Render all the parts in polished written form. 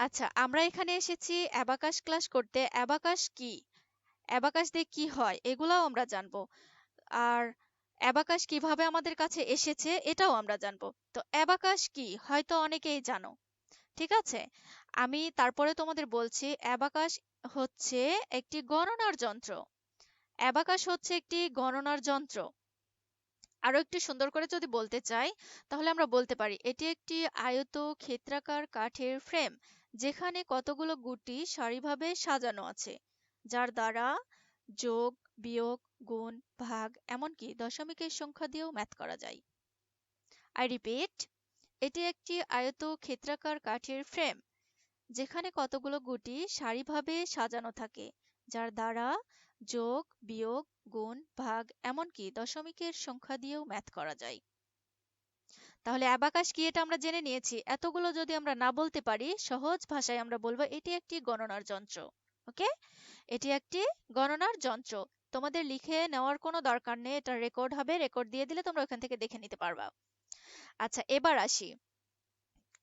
আচ্ছা, আমরা এখানে এসেছি অ্যাবাকাস ক্লাস করতে। অ্যাবাকাস কি, অ্যাবাকাস দিয়ে কি হয় এগুলাও আমরা জানবো। আর অ্যাবাকাস কিভাবে আমাদের কাছে এসেছে এটাও আমরা জানবো। তো অ্যাবাকাস কি হয়তো অনেকেই জানো, ঠিক আছে। আমি তারপরে তোমাদের বলছি অ্যাবাকাস হচ্ছে একটি গণনার যন্ত্র। অ্যাবাকাস হচ্ছে একটি গণনার যন্ত্র। আরো একটু সুন্দর করে যদি বলতে চাই তাহলে আমরা বলতে পারি এটি একটি আয়ত ক্ষেত্রাকার কাঠের ফ্রেম যেখানে কতগুলো গুটি সারিভাবে সাজানো আছে, যার দ্বারা যোগ, বিয়োগ, গুণ, ভাগ এমনকি দশমিকের সংখ্যা দিয়েও ম্যাথ করা যায়। আই রিপিট, এটি একটি আয়ত ক্ষেত্রাকার কাঠের ফ্রেম যেখানে কতগুলো গুটি সারিভাবে সাজানো থাকে, যার দ্বারা যোগ, বিয়োগ, গুণ, ভাগ এমনকি দশমিকের সংখ্যা দিয়েও ম্যাথ করা যায়। তাহলে অ্যাবাকাস কি এটা আমরা জেনে নিয়েছি। এতগুলো যদি আমরা না বলতে পারি সহজ ভাষায় আমরা বলবো এটি একটি গণনার যন্ত্র। ওকে, এটি একটি গণনার যন্ত্র। তোমাদের লিখে নেওয়ার কোনো দরকার নেই, এটা রেকর্ড হবে, রেকর্ড দিয়ে দিলে তোমরা ওখান থেকে দেখে নিতে পারবা। আচ্ছা, এবার আসি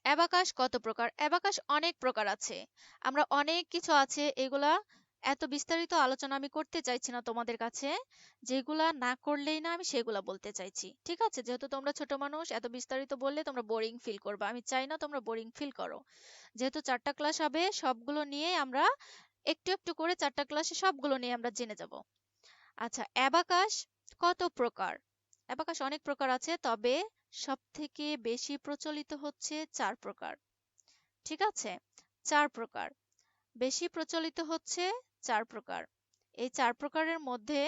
অ্যাবাকাস কত প্রকার। অ্যাবাকাস অনেক প্রকার আছে, আমরা অনেক কিছু আছে এগুলা এত বিস্তারিত আলোচনা আমি করতে চাইছি না তোমাদের কাছে। যেগুলা না করলেই না আমি সেগুলা বলতে চাইছি, ঠিক আছে। যেহেতু তোমরা ছোট মানুষ, এত বিস্তারিত বললে তোমরা বোরিং ফিল করবে, আমি চাই না তোমরা বোরিং ফিল করো। যেহেতু 4টা ক্লাস হবে সবগুলো নিয়ে আমরা একটু একটু করে 4টা ক্লাসে সবগুলো নিয়ে আমরা জেনে যাব। আচ্ছা, অ্যাবাকাস কত প্রকার। অ্যাবাকাস অনেক প্রকার আছে, তবে সবথেকে বেশি প্রচলিত হচ্ছে 4 প্রকার, ঠিক আছে। 4 প্রকার বেশি প্রচলিত হচ্ছে, 4 প্রকার। এই 4 প্রকারের মধ্যে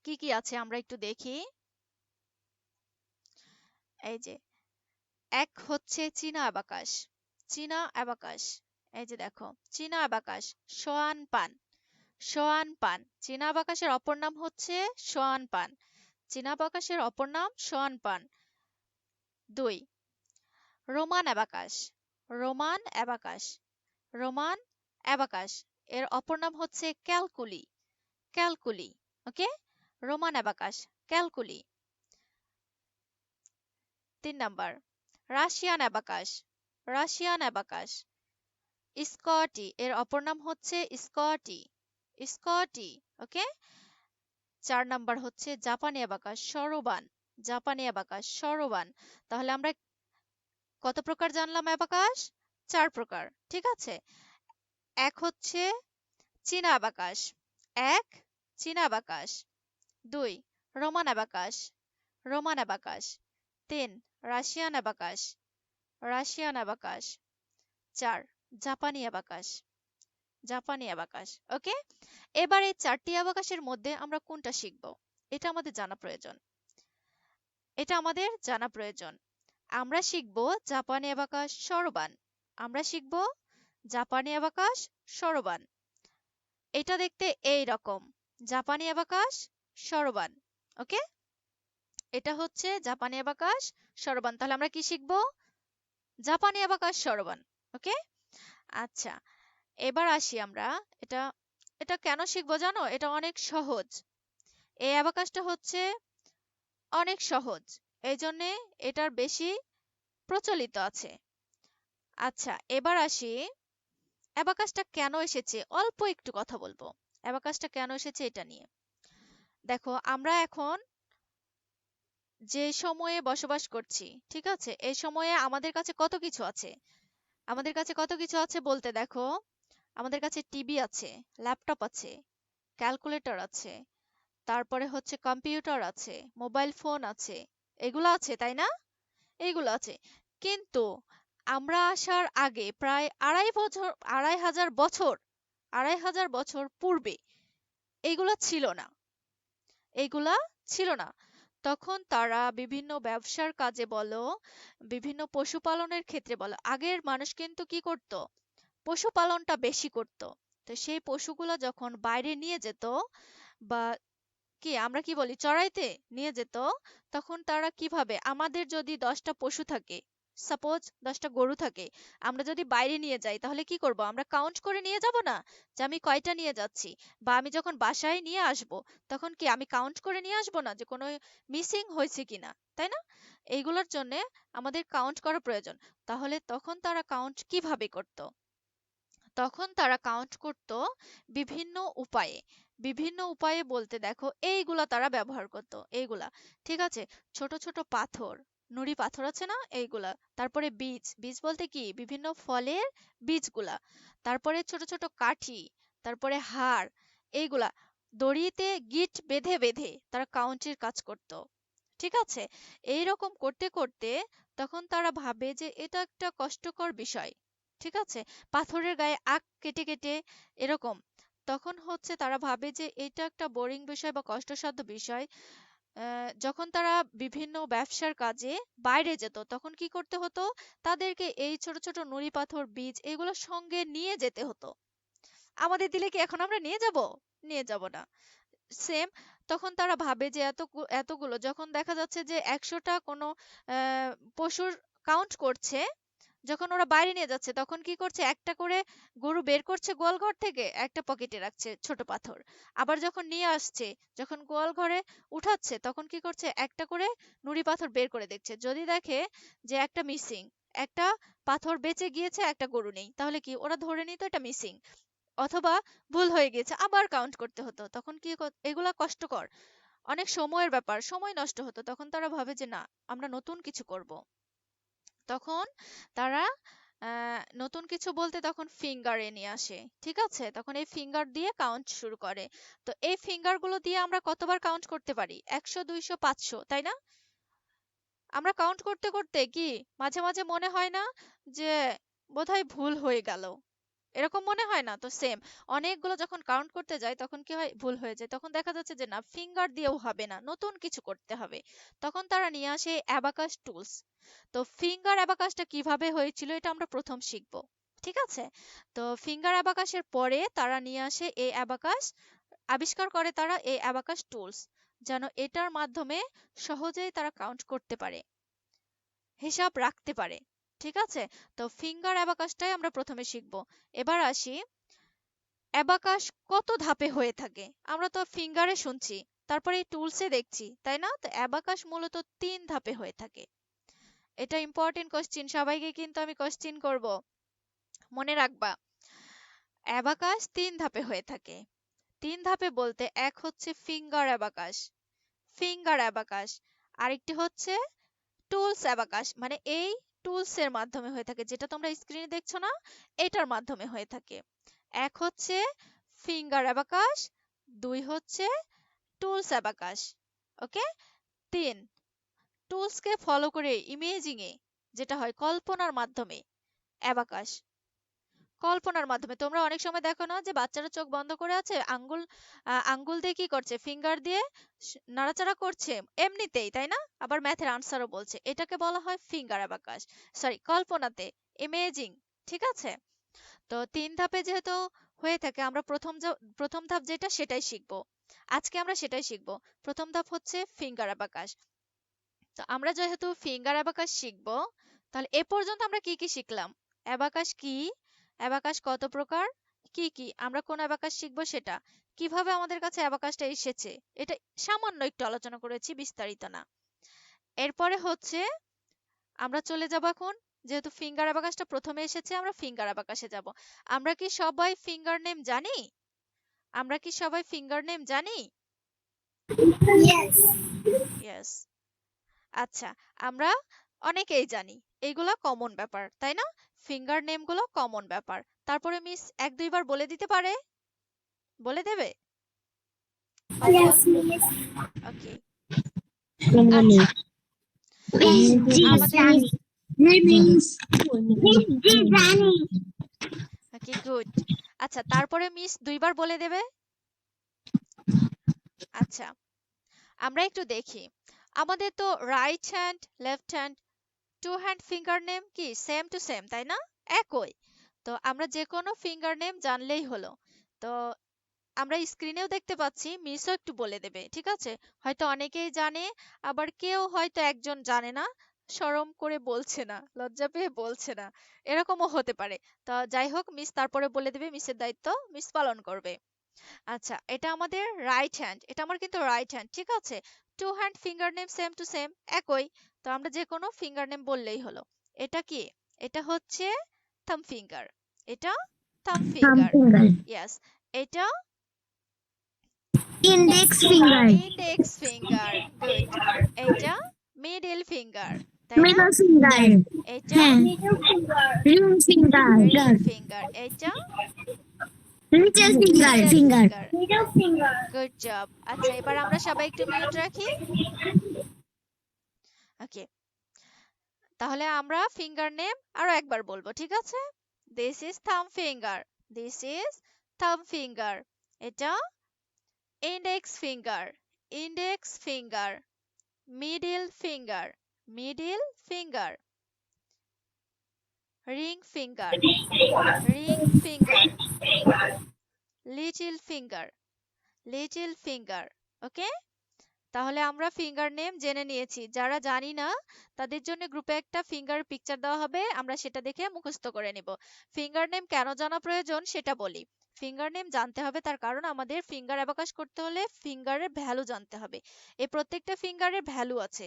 কি কি আছে আমরা একটু দেখি। এই যে, এক হচ্ছে চীনা অ্যাবাকাস। চীনা অ্যাবাকাস, এই যে দেখো, চীনা অ্যাবাকাস, সোয়ান পান। সোয়ান পান, চীনা অ্যাবাকাসের অপর নাম হচ্ছে সোয়ান পান। চীনা অ্যাবাকাসের অপর নাম suanpan. 2, Roman abacus. Roman abacus, Roman abacus এর অপর নাম হচ্ছে calculi. Calculi, okay, Roman abacus, calculi. 3 number, Russian abacus. Russian abacus, schoty এর অপর নাম হচ্ছে স্কটি। স্কটি, ওকে। 4 নাম্বার হচ্ছে জাপানি অ্যাবাকাস, সরোবান। জাপানি অ্যাবাকাস, সরোবান। তাহলে আমরা কত প্রকার জানলাম অ্যাবাকাস? 4 প্রকার, ঠিক আছে। এক হচ্ছে চীনা অ্যাবাকাস। এক, চীনা abacus. 2, Roman abacus. Roman abacus. 3, Russian abacus. Russian abacus. 4, জাপানি অ্যাবাকাস। জাপানি অ্যাবাকাস, ওকে। এবার এই 4টি অ্যাবাকাসের মধ্যে আমরা কোনটা শিখব, এটা আমাদের জানা প্রয়োজন। এটা আমাদের জানা প্রয়োজন। আমরা শিখব জাপানি অ্যাবাকাস সরোবান। আমরা শিখব জাপানি অ্যাবাকাস সরোবান। এটা দেখতে এই রকম, জাপানি অ্যাবাকাস সরোবান, ওকে। এটা হচ্ছে জাপানি অ্যাবাকাস সরোবান। তাহলে আমরা কি শিখব? জাপানি অ্যাবাকাস সরোবান, ওকে। আচ্ছা, এবার আসি আমরা। এটা এটা কেন শিখবো জানো? এটা অনেক সহজ। এই অ্যাবাকাসটা হচ্ছে অনেক সহজ, এই জন্যে এটার বেশি প্রচলিত আছে। আচ্ছা, এবার আসি অ্যাবাকাসটা কেন এসেছে, অল্প একটু কথা বলবো অ্যাবাকাসটা কেন এসেছে এটা নিয়ে। দেখো, আমরা এখন যে সময়ে বসবাস করছি, ঠিক আছে, এই সময়ে আমাদের কাছে কত কিছু আছে। আমাদের কাছে কত কিছু আছে বলতে দেখো, আমাদের কাছে টিভি আছে, ল্যাপটপ আছে, ক্যালকুলেটর আছে, তারপরে হচ্ছে কম্পিউটার আছে, মোবাইল ফোন আছে, এগুলো আছে, তাই না? এইগুলো আছে। কিন্তু আমরা আসার আগে প্রায় 2.5 বছর, 2.5 বছর, 2.5 বছর পূর্বে এইগুলা ছিল না। এইগুলা ছিল না। তখন তারা বিভিন্ন ব্যবসার কাজে বলো, বিভিন্ন পশুপালনের ক্ষেত্রে বলো, আগের মানুষ কিন্তু কি করত? পশুপালনটা বেশি করত। তো সেই পশুগুলা যখন বাইরে নিয়ে যেত, বা কি আমরা কি বলি, চড়াইতে নিয়ে যেত, তখন তারা কিভাবে, আমাদের যদি 10টা পশু থাকে, সাপোজ 10টা গরু থাকে, আমরা যদি বাইরে নিয়ে যাই তাহলে কি করব? আমরা কাউন্ট করে নিয়ে যাব না যে আমি কয়টা নিয়ে যাচ্ছি? বা আমি যখন বাসায় নিয়ে আসব তখন কি আমি কাউন্ট করে নিয়ে আসবো না যে কোনো মিসিং হয়েছে কিনা, তাই না? এইগুলোর জন্য আমাদের কাউন্ট করা প্রয়োজন। তাহলে তখন তারা কাউন্ট কিভাবে করত? তখন তারা কাউন্ট করত বিভিন্ন উপায়ে। বিভিন্ন উপায়ে বলতে দেখো এইগুলা তারা ব্যবহার করত, এইগুলা। ঠিক আছে? ছোট ছোট পাথর, নুড়ি পাথর আছে না, এইগুলা। তারপরে বীজ, বীজ বলতে কি বিভিন্ন ফলের বীজগুলা। তারপরে ছোট ছোট কাঠি, তারপরে হাড়, এইগুলা দড়িতে গিট বেঁধে বেঁধে তারা কাউন্টের কাজ করত। ঠিক আছে? এইরকম করতে করতে তখন তারা ভাবে যে এটা একটা কষ্টকর বিষয়। ঠিক আছে? পাথরের গায়ে আগ কেটে কেটে এরকম। তখন হচ্ছে তারা ভাবে যে এটা একটা বোরিং বিষয় বা কষ্টসাধ্য বিষয়। যখন তারা বিভিন্ন ব্যবসার কাজে বাইরে যেত তখন কি করতে হতো? তাদেরকে এই ছোট ছোট নুড়ি পাথর, বীজ এগুলো সঙ্গে নিয়ে যেতে হতো। আমাদের দিলে কি এখন আমরা নিয়ে যাব? নিয়ে যাব না। সেম, তখন তারা ভাবে যে এতগুলো যখন দেখা যাচ্ছে যে 100টা কোনো পশুর কাউন্ট করছে, যখন ওরা বাইরে নিয়ে যাচ্ছে তখন কি করছে? একটা করে গরু বের করছে গোয়াল ঘর থেকে, একটা পকেটে রাখছে ছোট পাথর। আবার যখন নিয়ে আসছে, যখন গোয়াল ঘরে উঠাচ্ছে তখন কি করছে? একটা করে নুড়ি পাথর বের করে দেখছে। যদি দেখে যে একটা মিসিং, একটা পাথর বেঁচে গিয়েছে, একটা গরু নেই, তাহলে কি ওরা ধরে নিত এটা মিসিং, অথবা ভুল হয়ে গেছে, আবার কাউন্ট করতে হতো। তখন কি এগুলা কষ্টকর, অনেক সময়ের ব্যাপার, সময় নষ্ট হতো। তখন তারা ভাবে যে না, আমরা নতুন কিছু করব। তখন তারা নতুন কিছু বলতে তখন ফিঙ্গারে নিয়ে আসে। ঠিক আছে? তখন এই ফিঙ্গার দিয়ে কাউন্ট শুরু করে। তো এই ফিঙ্গার গুলো দিয়ে আমরা কতবার কাউন্ট করতে পারি? 100, 200, 500, তাই না? আমরা কাউন্ট করতে করতে কি মাঝে মাঝে মনে হয় না যে বোধহয় ভুল হয়ে গেল? এরকম মনে হয় না? তো সেম, অনেকগুলো যখন কাউন্ট করতে যায় তখন কি হয়? ভুল হয়ে যায়। তখন দেখা যাচ্ছে যে না, ফিঙ্গার দিয়েও হবে না, নতুন কিছু করতে হবে। তখন তারা নিয়ে আসে অ্যাবাকাস টুলস। তো ফিঙ্গার অ্যাবাকাসটা কিভাবে হয়েছিল এটা আমরা প্রথম শিখব। ঠিক আছে? তো ফিঙ্গার অ্যাবাকাসের পরে তারা নিয়ে আসে এই অ্যাবাকাস, আবিষ্কার করে তারা এই অ্যাবাকাস টুলস, যেন এটার মাধ্যমে সহজেই তারা কাউন্ট করতে পারে, হিসাব রাখতে পারে। ঠিক আছে? তো ফিঙ্গার অ্যাবাকাসটাই আমরা প্রথমে শিখব। এবার আসি, অ্যাবাকাস কত ধাপে হয়ে থাকে? আমরা তো ফিঙ্গারে শুনছি, তারপরে এই টুলসে দেখছি, তাই না? তো অ্যাবাকাস মূলত 3 ধাপে হয়ে থাকে। এটা ইম্পর্টেন্ট কোশ্চিন, সবাইকে কিন্তু আমি কোশ্চিন করব, মনে রাখবা। অ্যাবাকাস 3 ধাপে হয়ে থাকে। 3 ধাপে বলতে এক হচ্ছে ফিঙ্গার অ্যাবাকাস, ফিঙ্গার অ্যাবাকাস। আরেকটি হচ্ছে টুলস অ্যাবাকাস, মানে এই টুলস এর মাধ্যমে হয়ে থাকে, যেটা তোমরা স্ক্রিনে দেখছো না, এটার মাধ্যমে হয়ে থাকে। এক হচ্ছে ফিঙ্গার অ্যাবাকাস, 2 হচ্ছে টুলস অ্যাবাকাস। ওকে? 3, টুলসকে ফলো করে ইমেজিং এ যেটা হয় কল্পনার মাধ্যমে অ্যাবাকাস। কল্পনার মাধ্যমে তোমরা অনেক সময় দেখো না যে বাচ্চারা চোখ বন্ধ করে আছে, আঙ্গুল আঙ্গুল দিয়ে কি করছে? ফিঙ্গার দিয়ে নাড়াচাড়া করছে এমনিতেই, তাই না? আবার ম্যাথের আনসারও বলছে, এটাকে বলা হয় ফিঙ্গার অ্যাবাকাস, সরি কল্পনাতে, ইমেজিং। ঠিক আছে? তো 3 ধাপে যেহেতু হয়ে থাকে, আমরা প্রথম ধাপ যেটা সেটাই শিখবো। আজকে আমরা সেটাই শিখবো। প্রথম ধাপ হচ্ছে ফিঙ্গার অ্যাবাকাস। তো আমরা যেহেতু ফিঙ্গার অ্যাবাকাস শিখবো, তাহলে এ পর্যন্ত আমরা কি কি শিখলাম? অ্যাবাকাস কি, অ্যাবাকাস কত প্রকার, কি কি, আমরা কোন অ্যাবাকাস শিখবো সেটা, কিভাবে আমাদের কাছে অ্যাবাকাসটা এসেছে, এটা সামান্য একটু আলোচনা করেছি, বিস্তারিত না। এরপরে হচ্ছে আমরা চলে যাব এখন, যেহেতু ফিঙ্গার অ্যাবাকাসটা প্রথমে এসেছে, আমরা ফিঙ্গার অ্যাবাকাসে যাব। আমরা কি সবাই ফিঙ্গার নেম জানি? আমরা কি সবাই ফিঙ্গার নেম জানি? Yes. ইয়েস। আচ্ছা, আমরা অনেকেই জানি, এইগুলা কমন ব্যাপার, তাই না? ফিঙ্গার নেম গুলো কমন ব্যাপার। তারপরে মিস 1-2 বার বলে দিতে পারে? বলে দেবে? পাজল? Yes, miss. ওকে। Many. আচ্ছা, আমাদের Miss Rani. ওকে, গুড। আচ্ছা, তারপরে মিস 2 বার বলে দেবে? আচ্ছা, আমরা একটু দেখি। আমাদের তো right hand, left hand, to hand finger name কি সেম টু সেম, তাই না? একই। তো আমরা যে কোনো ফিঙ্গার নেম জানলেই হলো। তো আমরা স্ক্রিনেও দেখতে পাচ্ছি, মিসও একটু বলে দেবে। ঠিক আছে? হয়তো অনেকেই জানে, আবার কেউ হয়তো একজন জানে না। শরম করে বলছে না, লজ্জা পেয়ে বলছে না, এরকমও হতে পারে। তা যাই হোক, মিস তারপরে বলে দেবে, মিসের দায়িত্ব মিস পালন করবে। আচ্ছা, এটা আমাদের রাইট হ্যান্ড, এটা আমার কিন্তু রাইট হ্যান্ড, ঠিক আছে। To hand finger name same to same, একই। তো আমরা যে কোনো ফিঙ্গার নেম বললেই হলো। এটা কি? এটা হচ্ছে থাম ফিঙ্গার, এটা থাম Thumb ফিঙ্গার, finger. ইয়েস। এটা Index finger. Index finger, good. এটা মিডল ফিঙ্গার, তাই না? Middle finger. এটা Middle finger. Ring finger. Ring finger, এটা Little finger. Little Finger. Finger, Middle finger. Good job. আচ্ছা, এবার আমরা সবাই একটু মিউট রাখি। ওকে, তাহলে আমরা ফিঙ্গার নেম আরো একবার বলবো, ঠিক আছে। This is thumb finger, this is thumb finger. এটা index finger, index finger. Middle finger, middle finger. Ring finger, ring finger. Little finger, little finger. Okay, তাহলে আমরা ফিঙ্গার নেম জেনে নিয়েছি। যারা জানি না তাদের জন্য গ্রুপে একটা ফিঙ্গার পিকচার দেওয়া হবে, আমরা সেটা দেখে মুখস্থ করে নিব। ফিঙ্গার নেম কেন জানা প্রয়োজন সেটা বলি। ফিঙ্গার নেম জানতে হবে তার কারণ আমাদের ফিঙ্গার অ্যাবাকাস করতে হলে ফিঙ্গারের ভ্যালু জানতে হবে। এই প্রত্যেকটা ফিঙ্গারের ভ্যালু আছে,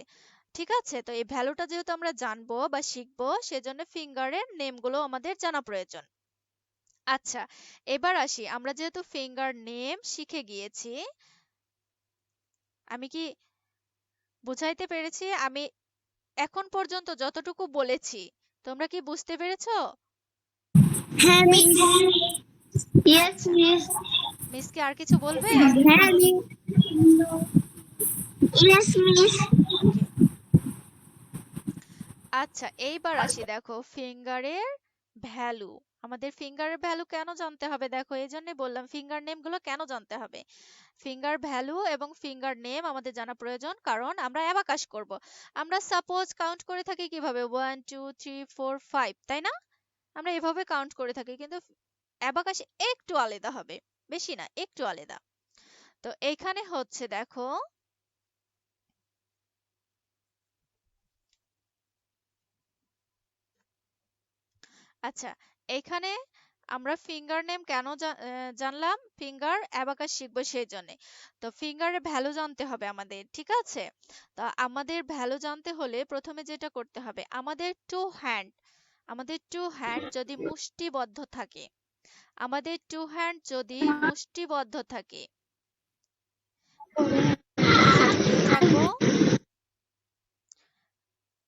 ঠিক আছে। তো এই ভ্যালুটা যেহেতু আমরা জানবো বা শিখবো, সেজন্য ফিঙ্গারের নেমগুলো আমাদের জানা প্রয়োজন। আচ্ছা, এবার আসি, আমরা যেহেতু ফিঙ্গার নেম শিখে গিয়েছি, আমি কি বুঝাইতে পেরেছি? আমি এখন পর্যন্ত যতটুকু বলেছি তোমরা কি বুঝতে পেরেছো? হ্যাঁ মিস। Yes আচ্ছা, মিস। মিস কি আর কিছু বলবে? হ্যাঁ মিস। Yes miss. ওকে, আচ্ছা, এইবার আসি, দেখো ফিঙ্গারের ভ্যালু। আমাদের ফিঙ্গারের ভ্যালু কেন জানতে হবে? দেখো, এই জন্যই বললাম ফিঙ্গার নেম গুলো কেন জানতে হবে। ফিঙ্গার ভ্যালু এবং ফিঙ্গার নেম আমাদের জানা প্রয়োজন, কারণ আমরা অ্যাবাকাস করব। আমরা সাপোজ কাউন্ট করে থাকি কিভাবে, 1 2 3 4 5, তাই না? আমরা এভাবে কাউন্ট করে থাকি, কিন্তু অ্যাবাকাশে একটু আলাদা হবে, বেশি না, একটু আলাদা। তো এইখানে হচ্ছে দেখো, আচ্ছা, এইখানে আমরা ফিঙ্গার নেম কেন জানলাম? ফিঙ্গার অ্যাবাকাস শিখবো সেই জন্য। তো ফিঙ্গারের ভ্যালু জানতে হবে আমাদের, ঠিক আছে। তো আমাদের ভ্যালু জানতে হলে প্রথমে যেটা করতে হবে, আমাদের টু হ্যান্ড যদি মুষ্টিবদ্ধ থাকে, আমাদের টু হ্যান্ড যদি মুষ্টিবদ্ধ থাকে, প্লিজ একটু মিউট রাখবো,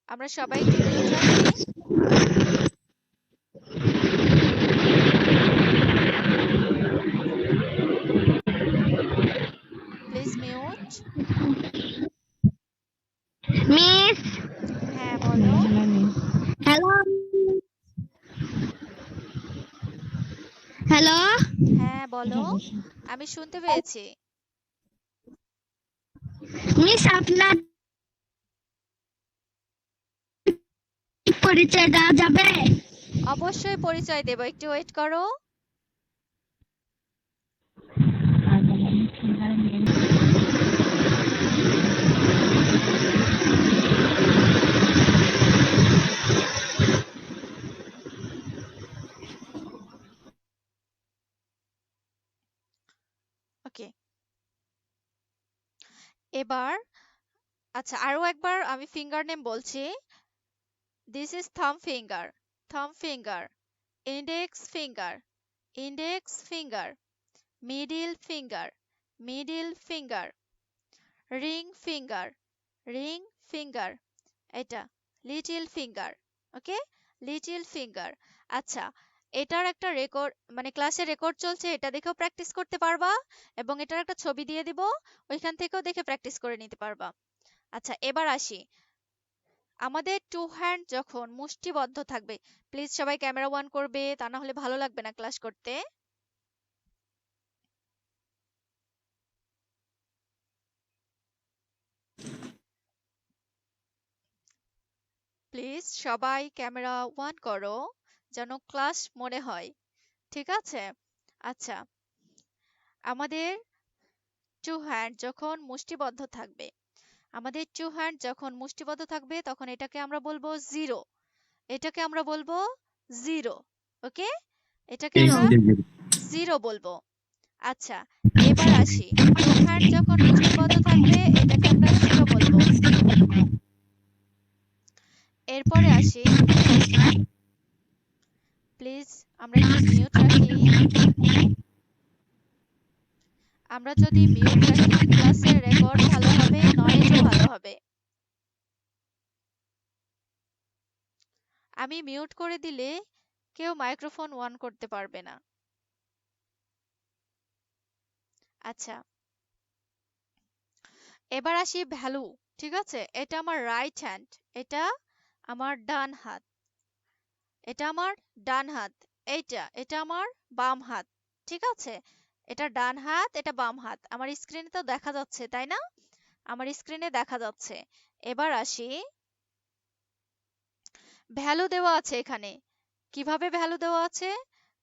আমরা সবাই একটু মিউট রাখি। Please mute. মিস। হ্যাঁ বলো। হ্যালো। হ্যালো। হ্যাঁ বলো, আমি শুনতে পেয়েছি। মিস আপনার পরিচয় দেওয়া যাবে? অবশ্যই পরিচয় দেব, একটু ওয়েট করো। ওকে, এবার আচ্ছা, আরো একবার আমি ফিঙ্গার নেম বলছি। দিস ইজ থাম ফিঙ্গার, থাম finger. Index finger, index finger. Middle finger, middle finger. Ring finger, ring finger. এটা লিটল ফিঙ্গার, ওকে, লিটল ফিঙ্গার। আচ্ছা, এটার একটা রেকর্ড, মানে ক্লাসে রেকর্ড চলছে, এটা দেখেও প্র্যাকটিস করতে পারবা, এবং এটার একটা ছবি দিয়ে দিব, ওইখান থেকেও দেখে প্র্যাকটিস করে নিতে পারবা। আচ্ছা, এবার আসি, আমাদের টু হ্যান্ড যখন মুষ্টিবদ্ধ থাকবে, প্লিজ সবাই ক্যামেরা অন করবে, তা না হলে ভালো লাগবে না ক্লাস করতে। প্লিজ সবাই ক্যামেরা অন করো, যেন ক্লাস মনে হয়, ঠিক আছে। আচ্ছা, আমাদের টু হ্যান্ড যখন মুষ্টিবদ্ধ থাকবে, আমাদের টু হ্যান্ড যখন মুষ্টিবদ্ধ থাকবে তখন এটাকে আমরা বলবো জিরো, এটাকে আমরা বলবো জিরো। ওকে, এটাকে আমরা জিরো বলবো। আচ্ছা, এবার আসি, টু হ্যান্ড যখন মুষ্টিবদ্ধ থাকবে এটাকে আমরা জিরো বলবো। এরপরে আসি, প্লিজ আমরা একটু মিউট রাখি। আমরা যদি মিউট রাখি ক্লাসের রেকর্ড ভালো হবে, নয়েজও ভালো হবে। আমি মিউট করে দিলে কেউ মাইক্রোফোন অন করতে পারবে না। আচ্ছা, এবার আসি ভ্যালু। ঠিক আছে, এটা আমার রাইট হ্যান্ড, এটা আমার ডান হাত, এটা আমার ডান হাত, এটা আমার বাম হাত। ঠিক আছে, এটা ডান হাত, এটা বাম হাত। আমার স্ক্রিনে তো দেখা যাচ্ছে, তাই না? আমার স্ক্রিনে দেখা যাচ্ছে। এবার আসি, ভ্যালু দেওয়া আছে এখানে। কিভাবে ভ্যালু দেওয়া আছে?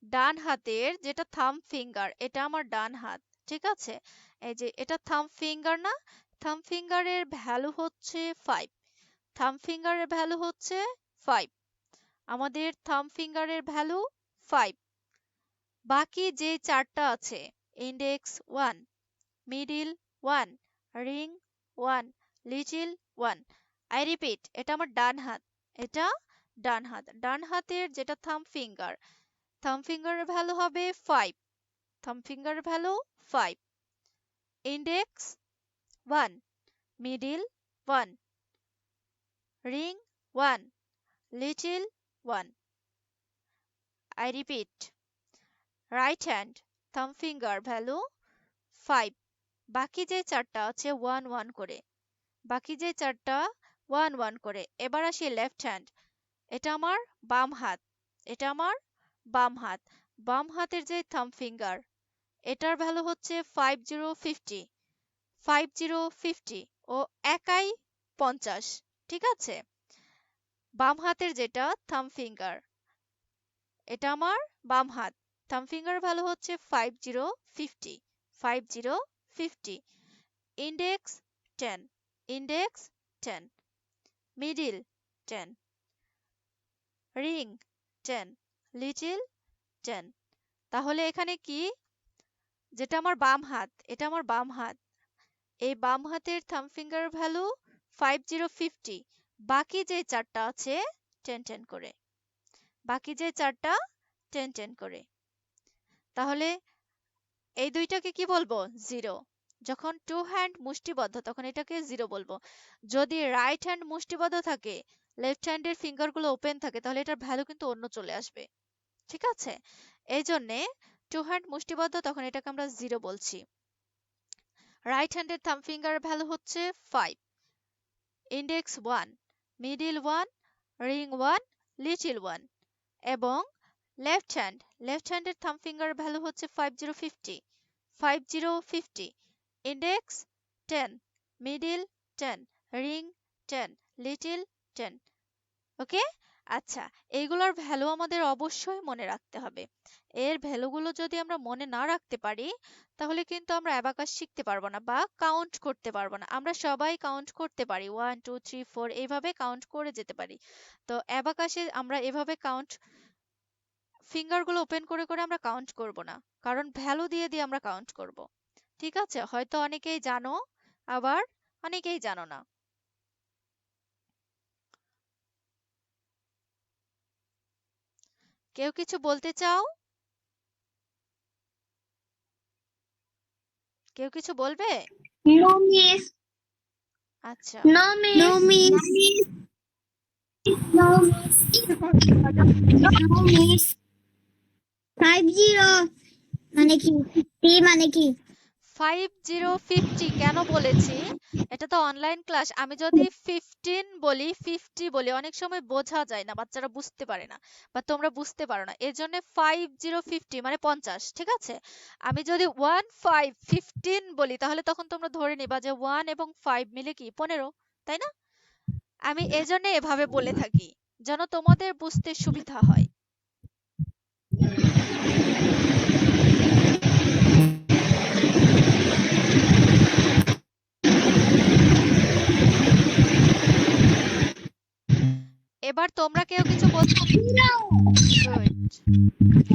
ডান হাতের যেটা থাম ফিঙ্গার, এটা আমার ডান হাত। ঠিক আছে, এই যে এটা থাম ফিঙ্গার না, থাম ফিঙ্গারের ভ্যালু হচ্ছে 5। থাম ফিঙ্গারের ভ্যালু হচ্ছে 5। আমাদের থাম ফিঙ্গারের ভ্যালু 5। বাকি যে চারটা আছে, index 1, middle 1, ring 1, little 1। I repeat, এটা আমার ডান হাত, এটা ডান হাত। ডান হাতের যেটা থাম ফিঙ্গার, থাম ফিঙ্গারের ভ্যালু হবে 5। থাম ফিঙ্গারের value 5। Index 1, middle 1, ring 1, little 1। I repeat, right hand thumb finger value 5। বাকি যে চারটা আছে 1 1 করে, বাকি যে চারটা 1 1 করে। এবার আসি লেফট হ্যান্ড, এটা আমার বাম হাত, এটা আমার বাম হাত। বাম হাতের যে থাম ফিঙ্গার, এটার ভ্যালু হচ্ছে 5050। 5050 ও একাই 50। ঠিক আছে, বাম হাতের যেটা থাম ফিঙ্গার, এটা আমার বাম হাত। থাম ফিঙ্গার ভ্যালু হচ্ছে 5050, 5050। Index 10, index 10, middle 10, ring 10, little 10। তাহলে এখানে কি, যেটা আমার বাম হাত, এটা আমার বাম হাত, এই বাম হাতের থাম ফিঙ্গার ভ্যালু 5050। বাকি যে চারটা আছে 10 10 করে, বাকি যে চারটা 10 10 করে। তাহলে এই দুইটাকে কি বলবো? জিরো। যখন টু হ্যান্ড মুষ্টিবদ্ধ তখন এটাকে জিরো বলবো। যদি রাইট হ্যান্ড মুষ্টিবদ্ধ থাকে, লেফট হ্যান্ডের ফিঙ্গারগুলো ওপেন থাকে, তাহলে এটার ভ্যালু কিন্তু অন্য চলে আসবে। ঠিক আছে, এই জন্যে টু হ্যান্ড মুষ্টিবদ্ধ তখন এটাকে আমরা জিরো বলছি। রাইট হ্যান্ডের থাম ফিঙ্গারের ভ্যালু হচ্ছে 5, ইন্ডেক্স 1, মিডিল 1, রিং 1, লিটল 1। এবং লেফট হ্যান্ডের থাম ফিঙ্গারের ভ্যালু হচ্ছে 5050, 5050, ইন্ডেক্স 10, মিডিল 10, রিং 10, লিটল 10। ওকে, আচ্ছা, এইগুলোর ভ্যালু আমাদের অবশ্যই মনে রাখতে হবে। এর ভ্যালুগুলো যদি আমরা মনে না রাখতে পারি, তাহলে কিন্তু আমরা অ্যাবাকাস শিখতে পারবো না বা কাউন্ট করতে পারবো না। আমরা সবাই কাউন্ট করতে পারি, 1 2 3 4 এইভাবে কাউন্ট করে যেতে পারি। তো অ্যাবাকাসে আমরা এভাবে কাউন্ট, ফিঙ্গারগুলো ওপেন করে করে আমরা কাউন্ট করব না, কারণ ভ্যালু দিয়ে দিয়ে আমরা কাউন্ট করব। ঠিক আছে, হয়তো অনেকেই জানো, আবার অনেকেই জানো না। কেউ কিছু বলতে চাও? কেউ কিছু বলবে? No miss. আচ্ছা, No miss. No miss. No miss. No miss. 50 মানে কি? 50 মানে কি? 5050 কেন বলেছি? এটা তো অনলাইন ক্লাস। আমি যদি 15 বলি, 50 বলি, অনেক সময় বোঝা যায় না, বাচ্চারা বুঝতে পারে না বা তোমরা বুঝতে পারো না। এর জন্য 5050 মানে 50। ঠিক আছে, আমি যদি 15 বলি, তাহলে তখন তোমরা ধরে নিবা যে 1 এবং 5 মিলে কি 15, তাই না? আমি এজন্য এভাবে বলে থাকি, যেন তোমাদের বুঝতে সুবিধা হয়। এবার তোমরা কেউ কিছু বল। Zero. গুড।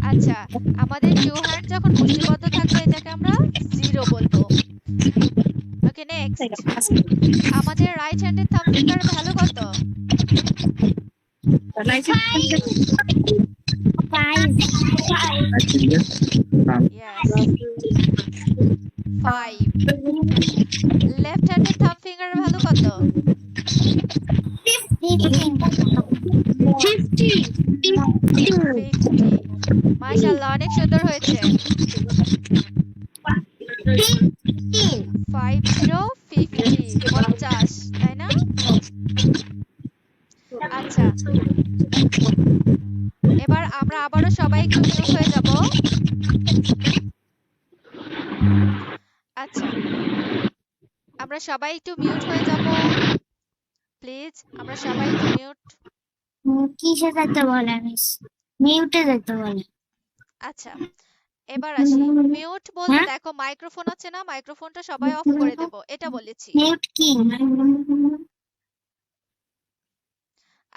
আচ্ছা, আমাদের টু হ্যান্ড যখন মুষ্টিবদ্ধ থাকবে এটাকে আমরা জিরো বলবো। Okay, next. আমাদের রাইট হ্যান্ডের থাম্ব ফিঙ্গারের ভ্যালু কত? Five. ইয়েস, 5। লেফট হ্যান্ডের থাম্ব ফিঙ্গারের ভ্যালু কত? 50. 50। মাশাআল্লাহ, অনেক সুন্দর হয়েছে। 50, 50, তাই না? আচ্ছা, এবার আমরা আবারও সবাই একটু মিউট হয়ে যাব। আচ্ছা, আমরা সবাই একটু মিউট হয়ে যাব প্লিজ। আমরা সবাই একটু মিউট। কিসে যেতে বলে মিস? মিউটে যেতে বলে। আচ্ছা, এবার আসি। মিউট বলতে দেখো মাইক্রোফোন আছে না, মাইক্রোফোনটা সবাই অফ করে দেব, এটা বলেছি। মিউট কি?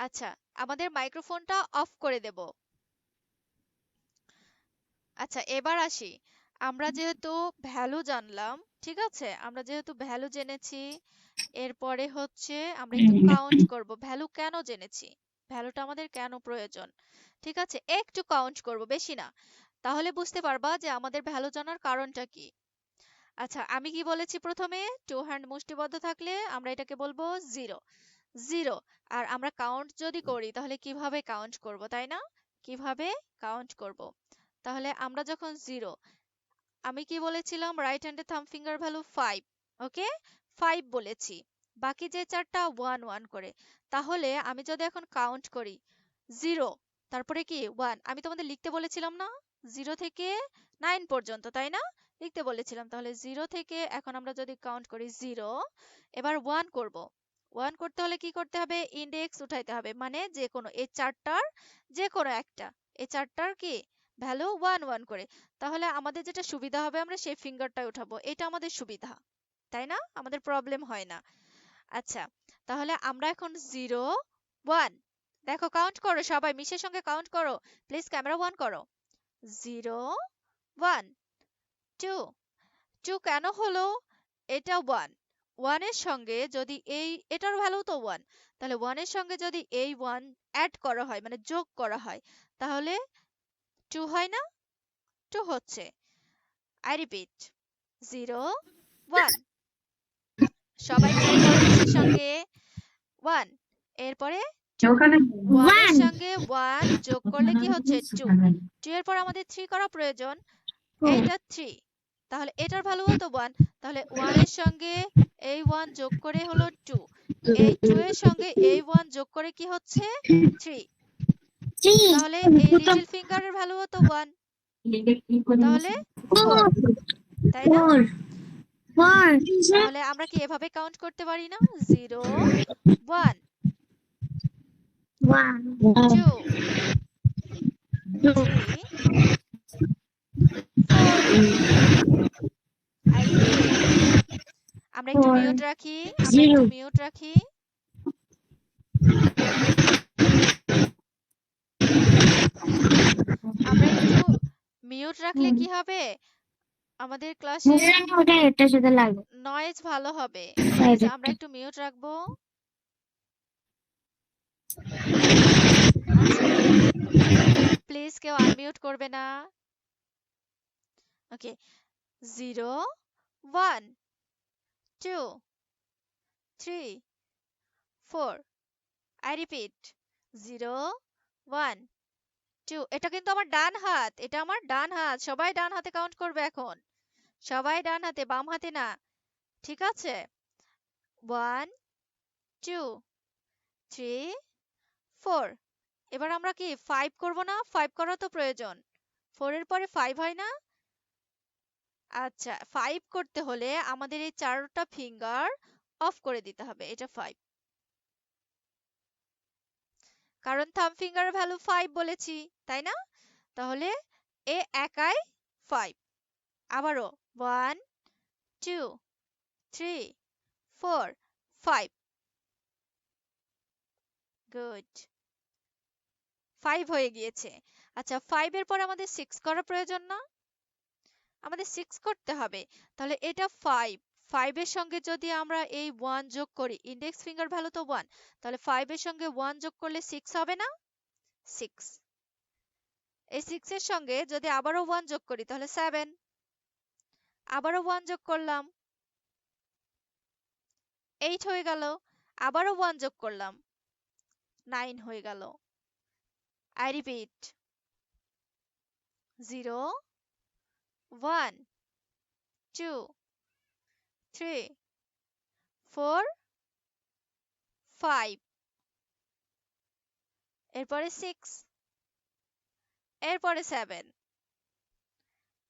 আচ্ছা, আমাদের মাইক্রোফোনটা অফ করে দেব। আচ্ছা, এবার আসি। আমরা যেহেতু ভ্যালু জানলাম, ঠিক আছে, আমরা যেহেতু ভ্যালু জেনেছি, এরপরে হচ্ছে আমরা একটু কাউন্ট করব। ভ্যালু কেন জেনেছি, ভ্যালুটা আমাদের কেন প্রয়োজন, ঠিক আছে, একটু কাউন্ট করব, বেশি না। তাহলে বুঝতে পারবা যে আমাদের ভ্যালু জানার কারণটা কি। আচ্ছা, আমি কি বলেছি প্রথমে? টু হ্যান্ড মুষ্টিবদ্ধ থাকলে আমরা এটাকে বলবো জিরো। জিরো। আর আমরা কাউন্ট যদি করি তাহলে কিভাবে কাউন্ট করব, তাই না? কিভাবে কাউন্ট করব? তাহলে আমরা যখন জিরো, আমি কি বলেছিলাম? রাইট হ্যান্ডের থাম্ব ফিঙ্গার ভ্যালু 5। ওকে, 5 বলেছি। বাকি যে চারটা 1 1 করে। তাহলে আমি যদি এখন কাউন্ট করি, জিরো, তারপরে কি 1, আমি তোমাদের লিখতে বলেছিলাম না? 0 থেকে 9 পর্যন্ত, তাই না? লিখতে বলেছিলাম। তাহলে 0 থেকে এখন আমরা যদি কাউন্ট করি 0, এবার 1 করব। 1 করতে হলে কি করতে হবে? ইন্ডেক্স উঠাইতে হবে, মানে যে কোনো এই চারটার যে কোনো একটা, এই চারটার কি ভ্যালু 1 1 করে। তাহলে আমাদের যেটা সুবিধা হবে আমরা সেই ফিঙ্গারটাই উঠাবো, এটা আমাদের সুবিধা, তাই না? আমাদের প্রবলেম হয় না। আচ্ছা, তাহলে আমরা এখন 0 1, দেখো কাউন্ট করো সবাই, মিশের সঙ্গে কাউন্ট করো প্লিজ, ক্যামেরা অন করো। 0 1 2, 2 কেন হলো? এটা 1, 1 এর সঙ্গে যদি এটার ভ্যালু তো 1, তাহলে 1 এর সঙ্গে যদি এই 1 অ্যাড করা হয়, মানে যোগ করা হয়, তাহলে 2 হয় না? 2 হচ্ছে। আই রিপিট, 0 1, সবাই ট্রাই করো মিশের সঙ্গে। 1, এরপরে 2, 1 এর সঙ্গে 1 যোগ করলে কি হচ্ছে? 2। 2 এর পর আমাদের 3 করা প্রয়োজন, এইটা 3, তাহলে এটার ভ্যালু তো 1, তাহলে 1 এর সঙ্গে এই 1 যোগ করে হলো 2, এই 2 এর সঙ্গে এই 1 যোগ করে কি হচ্ছে? 3। তাহলে এই লিটল ফিঙ্গারের ভ্যালু তো 1, তাহলে 4, তাই না? তাহলে আমরা কি এভাবে কাউন্ট করতে পারি না? 0 1 2 3 4। আই রিপিট, আমরা একটু মিউট রাখি, আমরা একটু মিউট রাখি। আমরা একটু মিউট রাখলে কি হবে? আমাদের ক্লাসে নয়েজ ভালো হবে। প্লিজ আমরা একটু মিউট রাখবো। আচ্ছা, প্লিজ কেউ আনমিউট করবে না। ওকে, 0 1 2 3 4। I repeat, 0 1 2। এটা কিন্তু আমার ডান হাত, এটা আমার ডান হাত, সবাই ডান হাতে কাউন্ট করবে এখন, সবাই ডান হাতে, বাম হাতে না, ঠিক আছে? 1 2 3 4। এবার আমরা কি 5 করব না? 5 করা তো প্রয়োজন, 4 এর পরে 5 হয় না? আচ্ছা, 5 করতে হলে আমাদের এই চারটা ফিঙ্গার অফ করে দিতে হবে, এটা 5, কারণ থাম্ব ফিঙ্গারের ভ্যালু 5 বলেছি, তাই না? তাহলে এ একাই 5। আবারও 1 2 3 4 5। গুড। 5 হয়ে গিয়েছে। আচ্ছা 5 এর পর আমাদের 6 করা প্রয়োজন না? আমাদের 6 করতে হবে। তাহলে এটা 5। 5 এর সঙ্গে যদি আমরা এই 1 যোগ করি, ইন্ডেক্স ফিঙ্গার ভ্যালু তো 1, তাহলে 5 এর সঙ্গে 1 যোগ করলে 6 হবে না? 6। এই 6 এর সঙ্গে যদি আবারও 1 যোগ করি তাহলে 7। আবারও 1 যোগ করলাম, 8 হয়ে গেল। আবারও 1 যোগ করলাম, 9 হয়ে গেল। I repeat, 0, 1, 2, 3, 4, 5, এরপরে 6, এরপরে 7,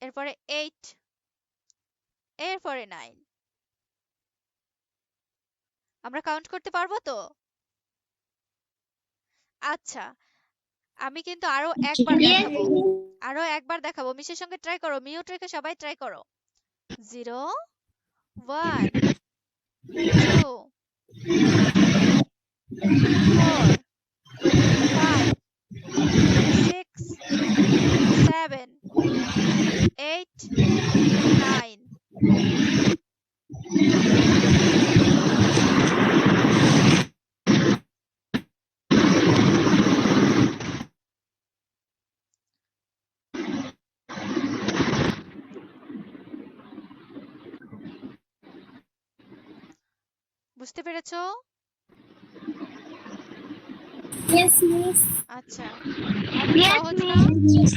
এরপরে 8, এরপরে 9। আমরা কাউন্ট করতে পারবো তো? আচ্ছা, আমি কিন্তু আরো একবার Yes, দেখাবো। miss. আরো একবার দেখাবো। মিশের সঙ্গে ট্রাই করো, মিউট রেখে সবাই ট্রাই করো। 0, 1, 2, 3, 4, 5, 6, 7, 8, 9। বুঝতে পেরেছো? Yes, miss. আচ্ছা, অনেক Yes, সহজ না? miss.